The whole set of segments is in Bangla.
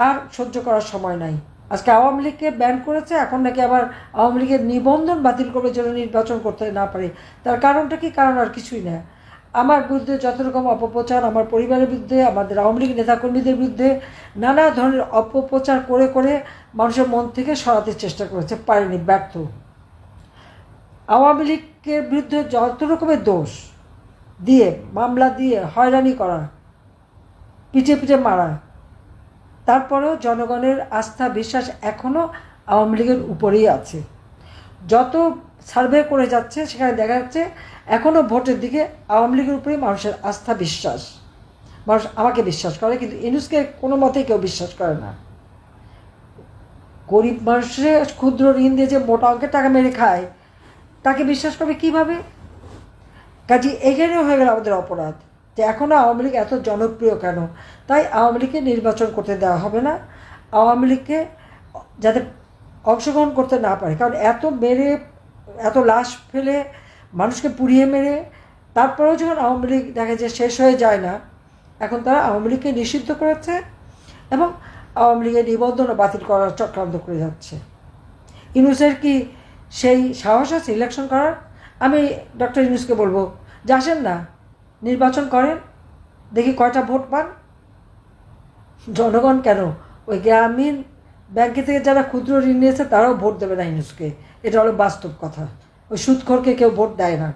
আর সহ্য করার সময় নাই। আজকে আওয়ামী লীগকে ব্যান করেছে, এখন নাকি আবার আওয়ামী লীগের নিবন্ধন বাতিল করবে যেন নির্বাচন করতে না পারে। তার কারণটা কি? কারণ আর কিছুই না। আমার বিরুদ্ধে যত রকম অপপ্রচার, আমার পরিবারের বিরুদ্ধে, আমাদের আওয়ামী লীগ নেতাকর্মীদের বিরুদ্ধে নানা ধরনের অপপ্রচার করে করে মানুষের মন থেকে সরাতে চেষ্টা করেছে, পারেনি, ব্যর্থ। আওয়ামী লীগের বিরুদ্ধে যত রকমের দোষ দিয়ে, মামলা দিয়ে হয়রানি করা, পিঠে পিঠে মারা, তারপরেও জনগণের আস্থা বিশ্বাস এখনও আওয়ামী লীগের উপরেই আছে। যত সার্ভে করে যাচ্ছে সেখানে দেখা যাচ্ছে এখনও ভোটের দিকে আওয়ামী লীগের উপরেই মানুষের আস্থা বিশ্বাস। মানুষ আমাকে বিশ্বাস করে, কিন্তু ইউনূসকে কোনো মতেই কেউ বিশ্বাস করে না। গরিব মানুষের ক্ষুদ্র ঋণ দিয়ে যে মোটা অঙ্কের টাকা মেরে খায়, তাকে বিশ্বাস করবে কীভাবে? কাজে এখানেও হয়ে গেল আমাদের অপরাধ যে এখনও আওয়ামী লীগ এত জনপ্রিয় কেন। তাই আওয়ামী লীগকে নির্বাচন করতে দেওয়া হবে না, আওয়ামী লীগকে যাতে অংশগ্রহণ করতে না পারে। কারণ এত মেরে, এত লাশ ফেলে, মানুষকে পুড়িয়ে মেরে, তারপরেও যখন আওয়ামী লীগ দেখা যায় শেষ হয়ে যায় না, এখন তারা আওয়ামী লীগকে নিষিদ্ধ করেছে এবং আওয়ামী লীগের নিবন্ধনও বাতিল করার চক্রান্ত করে যাচ্ছে। ইউনূসের কি সেই সাহস আছে ইলেকশন করার? আমি ডক্টর ইউনূসকে বলবো যে আসেন না, নির্বাচন করেন, দেখি কয়টা ভোট পান। জনগণ কেন, ওই গ্রামীণ ব্যাংকে থেকে যারা ক্ষুদ্র ঋণ নিয়েছে তারাও ভোট দেবে না ইউনূসকে। এটা হলো বাস্তব কথা। ওই সুদখোরকে কেউ ভোট দেয় না।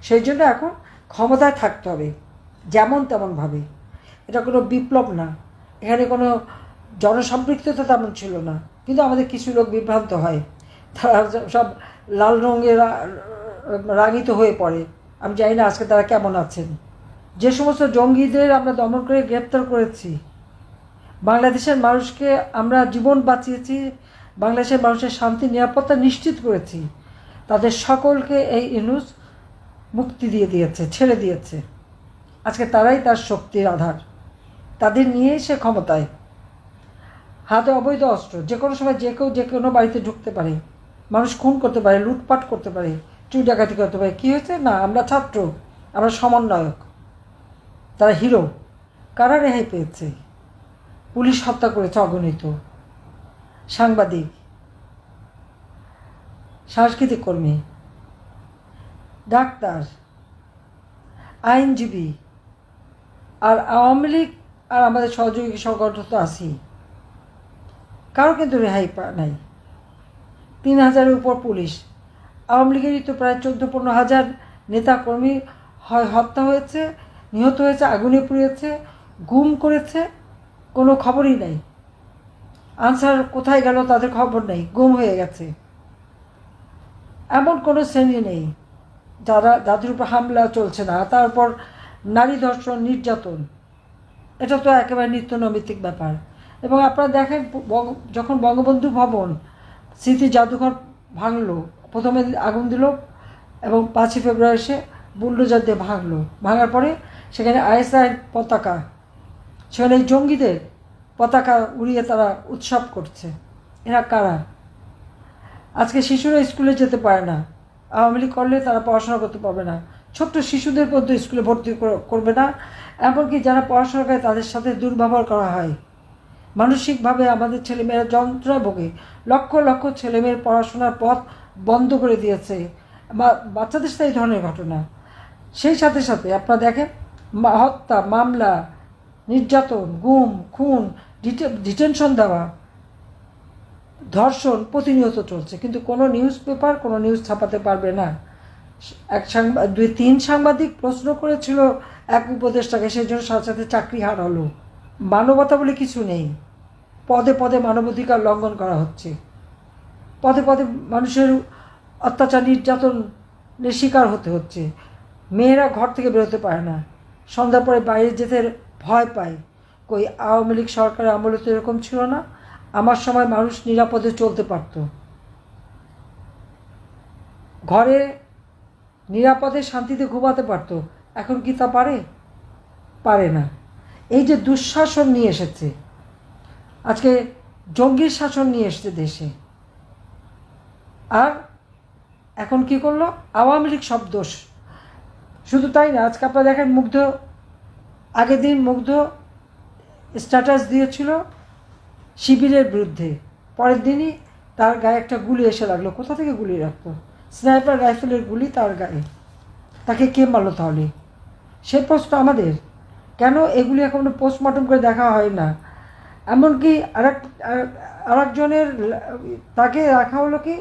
সেই জন্য এখন ক্ষমতায় থাকতে হবে যেমন তেমনভাবে। এটা কোনো বিপ্লব না, এখানে কোনো জনসম্পৃক্ততা তেমন ছিল না, কিন্তু আমাদের কিছু লোক বিভ্রান্ত হয়, তারা সব লাল রঙের রাঙিত হয়ে পড়ে। আমি জানি না আজকে তারা কেমন আছেন। যে সমস্ত জঙ্গিদের আমরা দমন করে গ্রেপ্তার করেছি, বাংলাদেশের মানুষকে আমরা জীবন বাঁচিয়েছি, বাংলাদেশের মানুষের শান্তি নিরাপত্তা নিশ্চিত করেছি, তাদের সকলকে এই ইউনূস মুক্তি দিয়ে দিয়েছে, ছেড়ে দিয়েছে। আজকে তারাই তার শক্তির আধার, তাদের নিয়েই সে ক্ষমতায়। হাতে অবৈধ অস্ত্র, যে কোনো সময় যে কেউ যে কোনো বাড়িতে ঢুকতে পারে, মানুষ খুন করতে পারে, লুটপাট করতে পারে, চুরি ডাকাতি করতে পারে। কী হয়েছে? না, আমরা ছাত্র, আমরা সমন্বয়ক, তারা হিরো। কারা রেহাই পেয়েছে? পুলিশ হত্যা করেছে অগণিত, সাংবাদিক, সাংস্কৃতিক কর্মী, ডাক্তার, আইনজীবী, আর আওয়ামী লীগ আর আমাদের সহযোগী সংগঠন তো আছেই, কারো কিন্তু রেহাই নাই। ৩,০০০-এর উপর পুলিশ, আওয়ামী লীগেরই তো প্রায় ১৪-১৫,০০০ নেতাকর্মী হয় হত্যা হয়েছে, নিহত হয়েছে, আগুনে পুড়িয়েছে, গুম করেছে, কোনো খবরই নেই। আনসার কোথায় গেল তাদের খবর নেই, গুম হয়ে গেছে। এমন কোনো শ্রেণী নেই যাদের উপর হামলা চলছে না। তারপর নারী ধর্ষণ, নির্যাতন, এটা তো একেবারে নিত্য নৈমিত্তিক ব্যাপার। এবং আপনারা দেখেন, যখন বঙ্গবন্ধু ভবন স্মৃতি জাদুঘর ভাঙলো, প্রথমে আগুন দিল এবং ৫ই ফেব্রুয়ারি এসে বুলডোজার দিয়ে ভাঙলো। ভাঙার পরে সেখানে আইএসআই পতাকা, সেখানে জঙ্গিদের পতাকা উড়িয়ে তারা উৎসব করছে। এরা কারা? আজকে শিশুরা স্কুলে যেতে পারে না, আওয়ামী লীগ করলে তারা পড়াশোনা করতে পারবে না। ছোট্ট শিশুদের মধ্যে স্কুলে ভর্তি করবে না, এমনকি যারা পড়াশোনা করে তাদের সাথে দুর্ব্যবহার করা হয়। মানসিকভাবে আমাদের ছেলেমেয়েরা যন্ত্রণায় ভোগে। লক্ষ লক্ষ ছেলেমেয়ের পড়াশোনার পথ বন্ধ করে দিয়েছে বাচ্চাদের সাথে এই ধরনের ঘটনা। সেই সাথে সাথে আপনারা দেখেন, হত্যা, মামলা, নির্যাতন, গুম, খুন, ডিটেনশন দেওয়া, ধর্ষণ প্রতিনিয়ত চলছে, কিন্তু কোনো নিউজ পেপার কোনো নিউজ ছাপাতে পারবে না। এক তিন সাংবাদিক প্রশ্ন করেছিল এক উপদেষ্টাকে, সেই জন্য সাথে সাথে চাকরি হারালো। মানবতা বলে কিছু নেই, পদে পদে মানবাধিকার লঙ্ঘন করা হচ্ছে, পদে পদে মানুষের অত্যাচার নির্যাতনের শিকার হতে হচ্ছে। মেয়েরা ঘর থেকে বেরোতে পারে না, সন্ধ্যার পরে বাইরে যেতে ভয় পায়। কই আওয়ামী লীগ সরকারের আমলে তো এরকম ছিল না। আমার সময় মানুষ নিরাপদে চলতে পারত, ঘরে নিরাপদে শান্তিতে ঘুমাতে পারত। এখন কি তা পারে? পারে না। এই যে দুঃশাসন নিয়ে এসেছে, আজকে জঙ্গির শাসন নিয়ে এসেছে দেশে। আর এখন কি করলো? আওয়ামী লীগ সব দোষ। শুধু তাই না, আজকে আপনারা দেখেন, আগের দিন মুগ্ধ স্ট্যাটাস দিয়েছিল শিবিরের বিরুদ্ধে। পরের দিনই তার গায়ে একটা গুলি এসে লাগলো। কোথা থেকে গুলি রাখতো? স্নাইপার রাইফেলের গুলি তার গায়ে। তাকে কে মারলো তাহলে? সে প্রশ্ন আমাদের। কেন এগুলি এখনো পোস্টমর্টম করে দেখা হয় না? এমনকি আরেকজনের তাকে রাখা হলো কি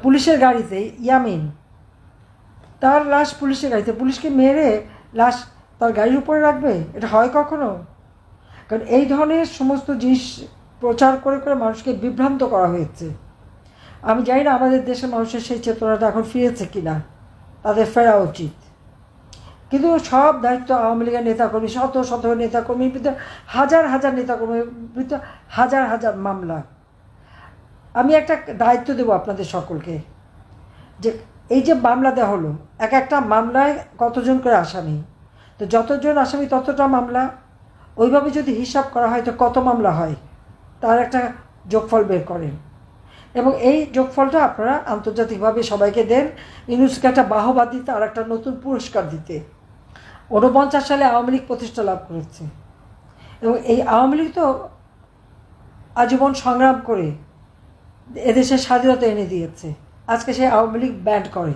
পুলিশের গাড়িতে, ইয়ামিন, তার লাশ পুলিশের গাড়িতে। পুলিশকে মেরে লাশ তার গাড়ির উপরে রাখবে? এটা হয় কখনো? কারণ এই ধরনের সমস্ত জিনিস প্রচার করে করে মানুষকে বিভ্রান্ত করা হয়েছে। আমি জানি না আমাদের দেশের মানুষের সেই চেতনাটা এখন ফিরেছে কিনা, তাদের ফেরা উচিত। কিন্তু সব দায়িত্ব আওয়ামী লীগের নেতাকর্মী, শত শত নেতাকর্মীর বিরুদ্ধে, হাজার হাজার নেতাকর্মীর বিরুদ্ধে হাজার হাজার মামলা। আমি একটা দায়িত্ব দেবো আপনাদের সকলকে, যে এই যে মামলা দেওয়া হলো, এক একটা মামলায় কতজন করে আসামি, তো যতজন আসামি ততটা মামলা, ওইভাবে যদি হিসাব করা হয় তো কত মামলা হয়, তার একটা যোগফল বের করেন এবং এই যোগফলটা আপনারা আন্তর্জাতিকভাবে সবাইকে দেন। ইউনুসকে একটা বাহবা দিতে আর একটা নতুন পুরস্কার দিতে। 49 সালে আওয়ামী লীগ প্রতিষ্ঠা লাভ করেছে এবং এই আওয়ামী লীগ তো আজীবন সংগ্রাম করে এদেশের স্বাধীনতা এনে দিয়েছে। আজকে সেই আওয়ামী লীগ ব্যান্ড করে।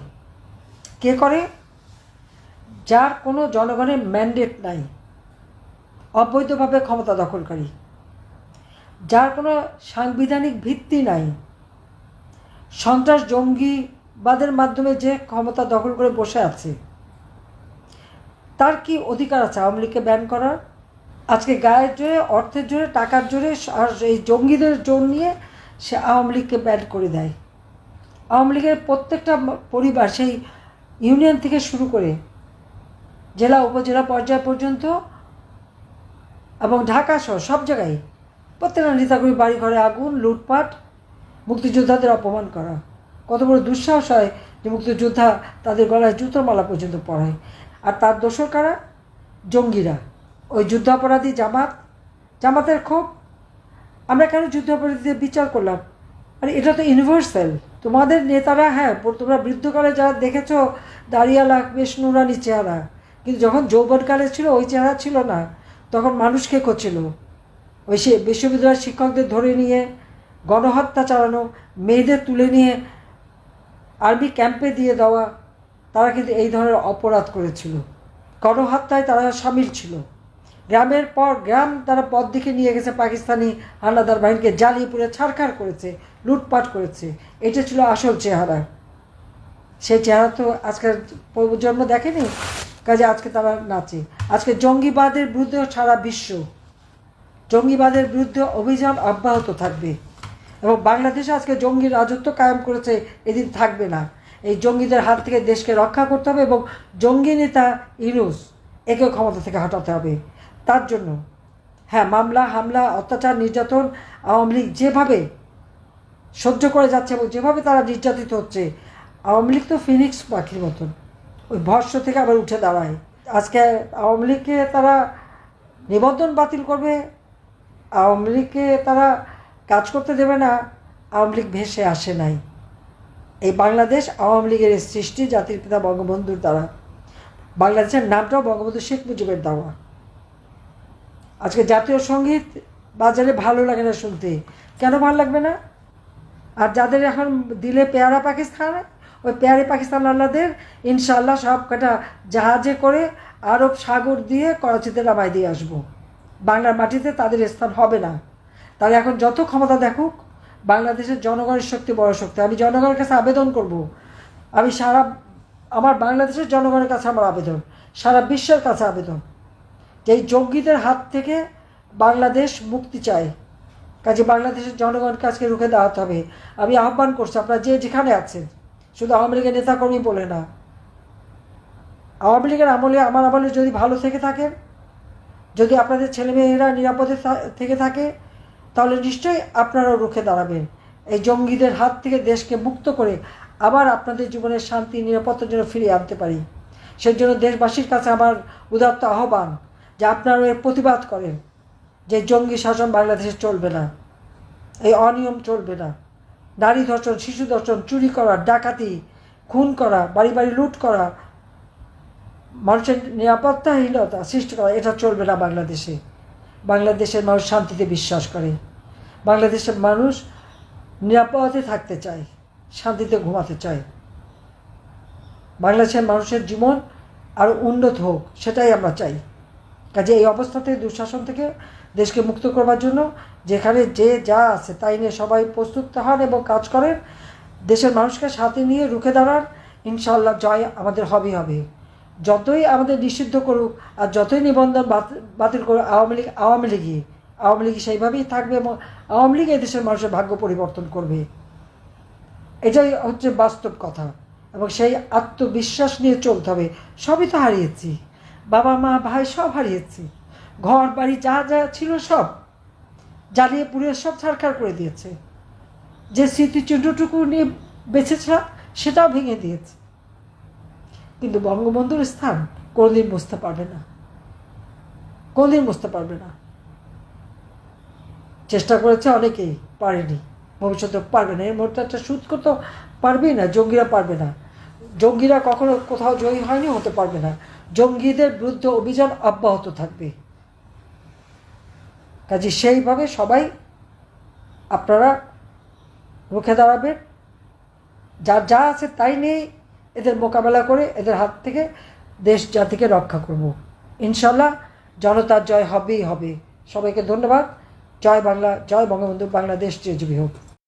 কে করে? যার কোনো জনগণের ম্যান্ডেট নাই, অবৈধভাবে ক্ষমতা দখলকারী, যার কোনো সাংবিধানিক ভিত্তি নাই, সন্ত্রাস জঙ্গিবাদের মাধ্যমে যে ক্ষমতা দখল করে বসে আছে, তার কি অধিকার আছে আওয়ামী লীগকে ব্যান করার? আজকে গায়ের জোরে, অর্থের জোরে, টাকার জোরে আর এই জঙ্গিদের জোর নিয়ে সে আওয়ামী লীগকে ব্যান করে দেয়। আওয়ামী লীগের প্রত্যেকটা পরিবার, সেই ইউনিয়ন থেকে শুরু করে জেলা উপজেলা পর্যায় পর্যন্ত এবং ঢাকা সহ সব জায়গায় প্রত্যেকটা নেতাকর্মী বাড়ি ঘরে আগুন, লুটপাট, মুক্তিযোদ্ধাদের অপমান করা। কত বড় দুঃসাহস হয় যে মুক্তিযোদ্ধা তাদের গলায় জুতোর মালা পর্যন্ত পরায়। আর তার দোসর কারা? জঙ্গিরা, ওই যুদ্ধাপরাধী জামাতের ক্ষোভ। আমরা কেন যুদ্ধাপরাধীদের বিচার করলাম? আরে এটা তো ইউনিভার্সাল। তোমাদের নেতারা, হ্যাঁ তোমরা বৃদ্ধকালে যারা দেখেছো দাঁড়িয়ালা বেশ নুরানি চেহারা, কিন্তু যখন যৌবনকালে ছিল ওই চেহারা ছিল না। তখন মানুষকে করছিল ওই সে বিশ্ববিদ্যালয়ের শিক্ষকদের ধরে নিয়ে গণহত্যা চালানো, মেয়েদের তুলে নিয়ে আর্মি ক্যাম্পে দিয়ে দেওয়া। তারা কিন্তু এই ধরনের অপরাধ করেছিল, গণহত্যায় তারা সামিল ছিল। গ্রামের পর গ্রাম তারা পথ দিকে নিয়ে গেছে, পাকিস্তানি হানাদার বাহিনীকে জ্বালিয়ে পুড়ে ছারখার করেছে, লুটপাট করেছে। এটা ছিল আসল চেহারা। সেই চেহারা তো আজকের প্রজন্ম দেখেনি, কাজে আজকে তারা নাচে। আজকে জঙ্গিবাদের বিরুদ্ধে সারা বিশ্ব জঙ্গিবাদের বিরুদ্ধে অভিযান অব্যাহত থাকবে এবং বাংলাদেশে আজকে জঙ্গি রাজত্ব কায়েম করেছে, এদিন থাকবে না। এই জঙ্গিদের হাত থেকে দেশকে রক্ষা করতে হবে এবং জঙ্গি নেতা ইউনূস একেও ক্ষমতা থেকে হটাতে হবে। তার জন্য হ্যাঁ, মামলা, হামলা, অত্যাচার, নির্যাতন আওয়ামী লীগ যেভাবে সহ্য করে যাচ্ছে এবং যেভাবে তারা নির্যাতিত হচ্ছে, আওয়ামী লীগ তো ফিনিক্স পাখির মতন ওই ভস্য থেকে আবার উঠে দাঁড়ায়। আজকে আওয়ামী লীগকে তারা নিবন্ধন বাতিল করবে, আওয়ামী লীগকে তারা কাজ করতে দেবে না। আওয়ামী লীগ ভেসে আসে নাই। এই বাংলাদেশ আওয়ামী লীগের সৃষ্টি, জাতির পিতা বঙ্গবন্ধুর দ্বারা। বাংলাদেশের নামটাও বঙ্গবন্ধু শেখ মুজিবের দেওয়া। আজকে জাতীয় সঙ্গীত বাজারে ভালো লাগে না শুনতে, কেন ভালো লাগবে না? আর যাদের এখন দিলে পেয়ারা পাকিস্তান, ওই পেয়ারে পাকিস্তান আল্লাদের ইনশাআল্লাহ সব কটা জাহাজে করে আরব সাগর দিয়ে করাচিতে নামাই দিয়ে আসবো। বাংলার মাটিতে তাদের স্থান হবে না। তারা এখন যত ক্ষমতা দেখুক, বাংলাদেশের জনগণের শক্তি বড় শক্তি। আমি জনগণের কাছে আবেদন করব, আমি আমার বাংলাদেশের জনগণের কাছে আমার আবেদন, সারা বিশ্বের কাছে আবেদন, যে এই জঙ্গিদের হাত থেকে বাংলাদেশ মুক্তি চায়। কাজে বাংলাদেশের জনগণকে আজকে রুখে দাঁড়াতে হবে। আমি আহ্বান করছি, আপনারা যে যেখানে আছেন, শুধু আওয়ামী লীগের নেতাকর্মী বলে না, আওয়ামী লীগের আমলে, আমার আমলে যদি ভালো থেকে থাকেন, যদি আপনাদের ছেলেমেয়েরা নিরাপদে থেকে থাকে, তাহলে নিশ্চয়ই আপনারাও রুখে দাঁড়াবেন। এই জঙ্গিদের হাত থেকে দেশকে মুক্ত করে আবার আপনাদের জীবনের শান্তি নিরাপত্তার জন্য ফিরিয়ে আনতে পারি। সেই জন্য দেশবাসীর কাছে আমার উদাত্ত আহ্বান যে আপনারাও এর প্রতিবাদ করেন, যে জঙ্গি শাসন বাংলাদেশে চলবে না, এই অনিয়ম চলবে না। নারী ধর্ষণ, শিশু ধর্ষণ, চুরি করা, ডাকাতি, খুন করা, বাড়ি বাড়ি লুট করা, মানুষের নিরাপত্তাহীনতা সৃষ্টি করা, এটা চলবে না বাংলাদেশে। বাংলাদেশের মানুষ শান্তিতে বিশ্বাস করে। বাংলাদেশের মানুষ নিরাপদে থাকতে চায়, শান্তিতে ঘুমাতে চায়। বাংলাদেশের মানুষের জীবন আরও উন্নত হোক, সেটাই আমরা চাই। কাজে এই অবস্থা থেকে, দুঃশাসন থেকে দেশকে মুক্ত করবার জন্য যেখানে যে যা আছে তাই নিয়ে সবাই প্রস্তুত হন এবং কাজ করেন। দেশের মানুষকে সাথে নিয়ে রুখে দাঁড়ান। ইনশাআল্লাহ জয় আমাদের হবেই হবে। যতই আমাদের নিষিদ্ধ করুক আর যতই নিবন্ধন বাতিল করুক আওয়ামী লীগ সেইভাবেই থাকবে এবং আওয়ামী লীগ এই দেশের মানুষের ভাগ্য পরিবর্তন করবে। এটাই হচ্ছে বাস্তব কথা। এবং সেই আত্মবিশ্বাস নিয়ে চলতে হবে। সবই তো হারিয়েছি, বাবা মা ভাই সব হারিয়েছি, ঘর বাড়ি যা যা ছিল সব জ্বালিয়ে পুড়িয়ে সব ছারখার করে দিয়েছে। যে স্মৃতিচিহ্নটুকু নিয়ে বেঁচেছিলাম সেটাও ভেঙে দিয়েছে। কিন্তু বঙ্গবন্ধুর স্থান কোনোদিন বুঝতে পারবে না, কোনোদিন বুঝতে পারবে না। চেষ্টা করেছে অনেকেই, পারেনি, ভবিষ্যতে পারবে না। এর মধ্যে একটা সুদ করতে পারবেই না, জঙ্গিরা পারবে না। জঙ্গিরা কখনো কোথাও জয়ী হয়নি, হতে পারবে না। জঙ্গিদের বিরুদ্ধে অভিযান অব্যাহত থাকবে। কাজে সেইভাবে সবাই আপনারা রুখে দাঁড়াবেন। যার যা আছে তাই নিয়ে এদের মোকাবেলা করে এদের হাত থেকে দেশ জাতিকে রক্ষা করব। ইনশাল্লাহ জনতার জয় হবেই হবে। সবাইকে ধন্যবাদ। জয় বাংলা, জয় বঙ্গবন্ধু, বাংলাদেশ চিরজীবী হোক।